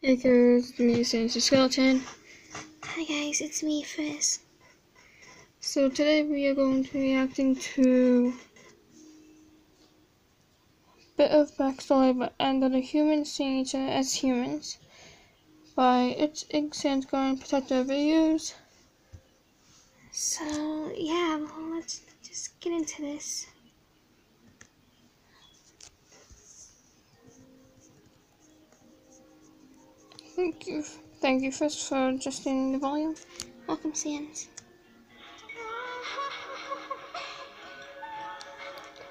Hey guys, it's me, Sandy Skeleton. Hi guys, it's me, Frisk. So today we are going to be reacting to a bit of backstory and that a human seeing each other as humans by its Igsan's Guard Protective Videos. So yeah, well, let's just get into this. Thank you first for adjusting the volume. Welcome, Sans.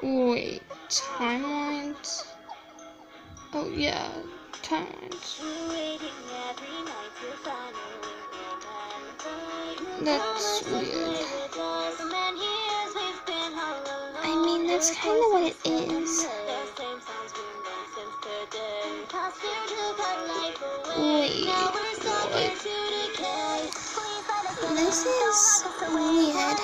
Wait, timelines? Oh yeah, timelines. That's weird. I mean, that's kind of what it is. Wait, what? This is weird.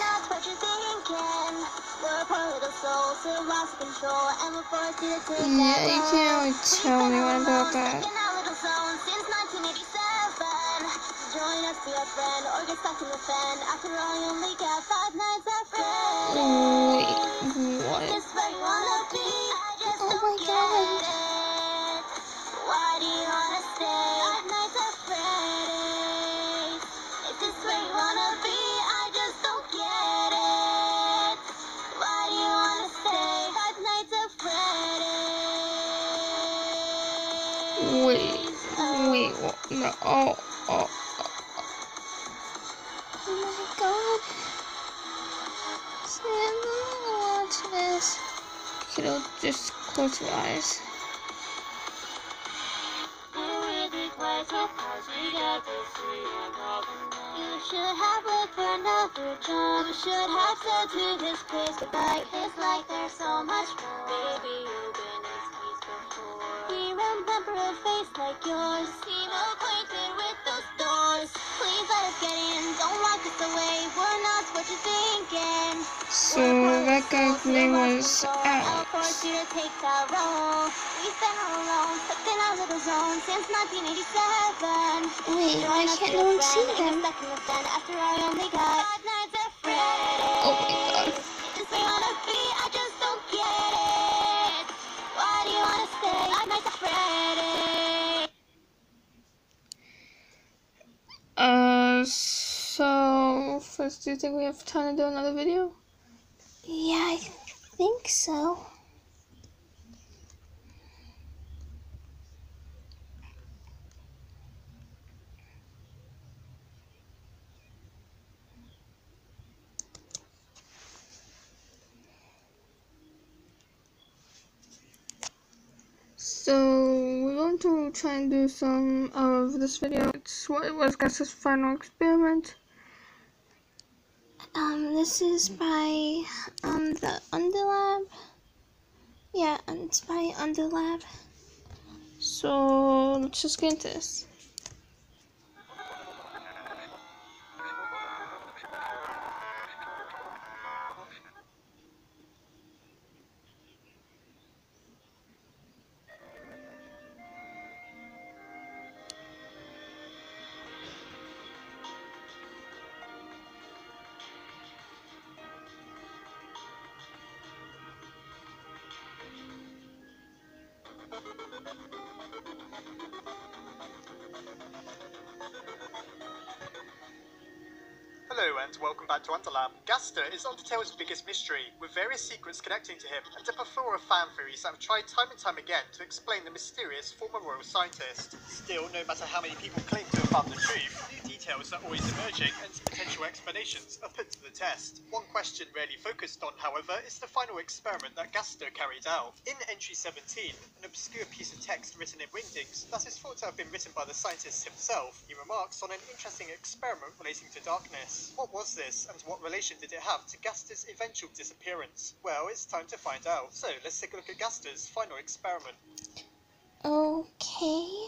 Yeah, you can't really tell anyone about that. Wait, what? Oh my god. Wait, what? No, oh. Oh my god. Sam, I'm gonna watch this. Kiddo, just close your eyes. You should have looked for another job. You should have said to this place goodbye. It's like there's so much more. Baby, you've been in space before. We remember a face like yours. Seem acquainted with those doors. Please let us get in. Don't lock us away. We're not what you're thinking. So that guy's name was Alex. We spent all alone, stuck in our little zone since 1987. Wait, why can't no one see them? Oh my god. So first, do you think we have time to do another video? Yeah, I think so. So we're going to try and do some of this video. It's what it was Gus's final experiment. This is by, the Underlab. Yeah, it's by Underlab. So let's just get into this. Hello and welcome back to Underlab. Gaster is Undertale's biggest mystery, with various secrets connecting to him and a plethora of fan theories that have tried time and time again to explain the mysterious former royal scientist. Still, no matter how many people claim to have found the truth, new details are always emerging and potential explanations are put to the test. One question rarely focused on, however, is the final experiment that Gaster carried out. In entry 17, an obscure piece of text written in wingdings that is thought to have been written by the scientist himself, he remarks on an interesting experiment relating to darkness. What was this, and what relation did it have to Gaster's eventual disappearance? Well, it's time to find out. So, let's take a look at Gaster's final experiment. Okay.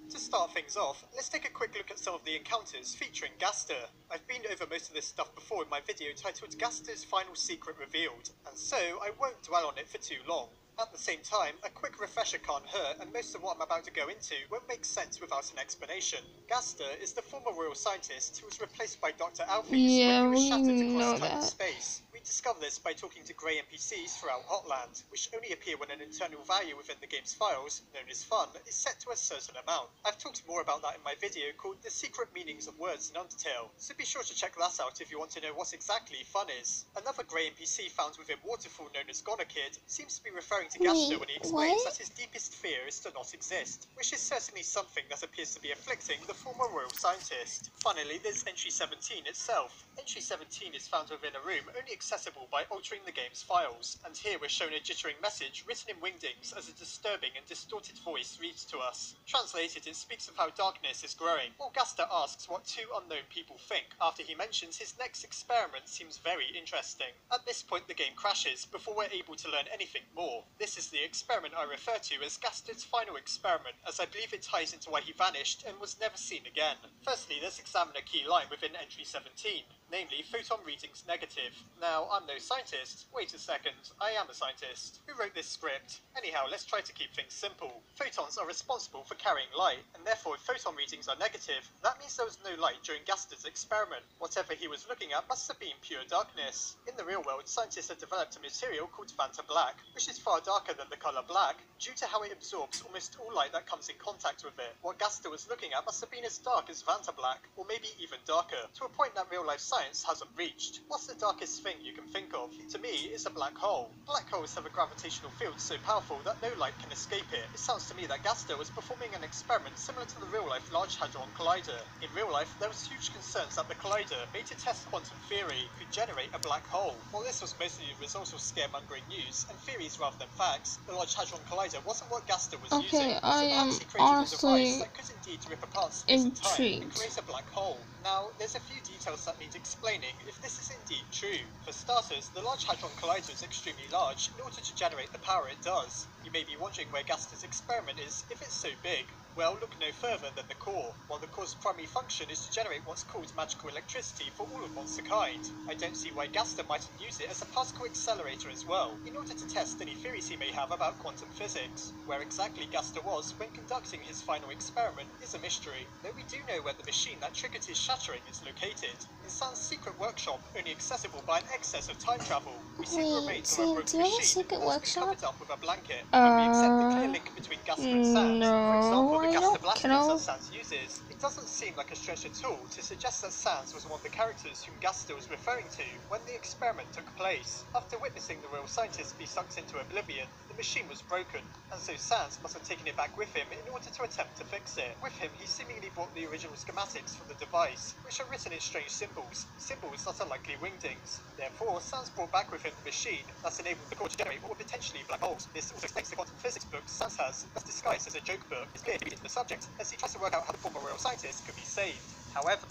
To start things off, let's take a quick look at some of the encounters featuring Gaster. I've been over most of this stuff before in my video titled Gaster's Final Secret Revealed, and so I won't dwell on it for too long. At the same time, a quick refresher can't hurt, and most of what I'm about to go into won't make sense without an explanation. Gaster is the former royal scientist who was replaced by Dr. Alphys when he was shattered across time and space. We discover this by talking to grey NPCs throughout Hotland, which only appear when an internal value within the game's files, known as fun, is set to a certain amount. I've talked more about that in my video called The Secret Meanings of Words in Undertale, so be sure to check that out if you want to know what exactly fun is. Another grey NPC found within Waterfall known as Gonakid seems to be referring to Gaster when he explains that his deepest fear is to not exist, which is certainly something that appears to be afflicting the former royal scientist. Finally, there's Entry 17 itself. Entry 17 is found within a room only accessible by altering the game's files, and here we're shown a jittering message written in wingdings as a disturbing and distorted voice reads to us. Translated, it speaks of how darkness is growing, while Gaster asks what two unknown people think, after he mentions his next experiment seems very interesting. At this point the game crashes before we're able to learn anything more. This is the experiment I refer to as Gaster's final experiment, as I believe it ties into why he vanished and was never seen again. Firstly, let's examine a key line within Entry 17, namely photon readings negative. Now, I'm no scientist. Wait a second, I am a scientist. Who wrote this script? Anyhow, let's try to keep things simple. Photons are responsible for carrying light, and therefore if photon readings are negative, that means there was no light during Gaster's experiment. Whatever he was looking at must have been pure darkness. In the real world, scientists have developed a material called Vanta Black, which is far darker than the colour black, due to how it absorbs almost all light that comes in contact with it. What Gaster was looking at must have been as dark as Vanta Black, or maybe even darker, to a point that real-life science hasn't reached. What's the darkest thing you can think of? To me, it's a black hole. Black holes have a gravitational field so powerful that no light can escape it. It sounds to me that Gaster was performing an experiment similar to the real-life Large Hadron Collider. In real life, there was huge concerns that the collider, made to test quantum theory, could generate a black hole. While this was mostly the result of scaremongering news and theories rather than facts, the Large Hadron Collider wasn't what Gaster was using. I am honestly that could indeed rip apart space and time and create a black hole. Now, there's a few details that need explaining if this is indeed true. For starters, the Large Hadron Collider is extremely large in order to generate the power it does. You may be wondering where Gaster's experiment is if it's so big. Well, look no further than the core. While the core's primary function is to generate what's called magical electricity for all of monster kind, I don't see why Gaster mightn't use it as a particle accelerator as well, in order to test any theories he may have about quantum physics. Where exactly Gaster was when conducting his final experiment is a mystery, though we do know where the machine that triggered his shattering is located. In Sans' secret workshop, only accessible by an excess of time travel. We see the remains of a broken machine that's been covered up with a blanket. When we accept the clear link between Gaster and Sans, for example, the Gaster blasters that Sans uses, it doesn't seem like a stretch at all to suggest that Sans was one of the characters whom Gaster was referring to when the experiment took place. After witnessing the real scientist be sucked into oblivion, the machine was broken, and so Sans must have taken it back with him in order to attempt to fix it. With him, he seemingly brought the original schematics for the device, which are written in strange symbols that are likely wingdings. Therefore, Sans brought back with him the machine that's enabled the core to generate what were potentially black holes. This also explains the quantum physics book Sans has, that's disguised as a joke book. It's clear to be the subject, as he tries to work out how the former royal scientist could be saved. However...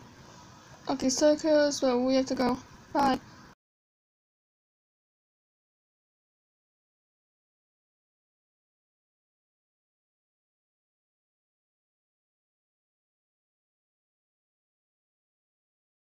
Okay, so close, but we have to go. Bye.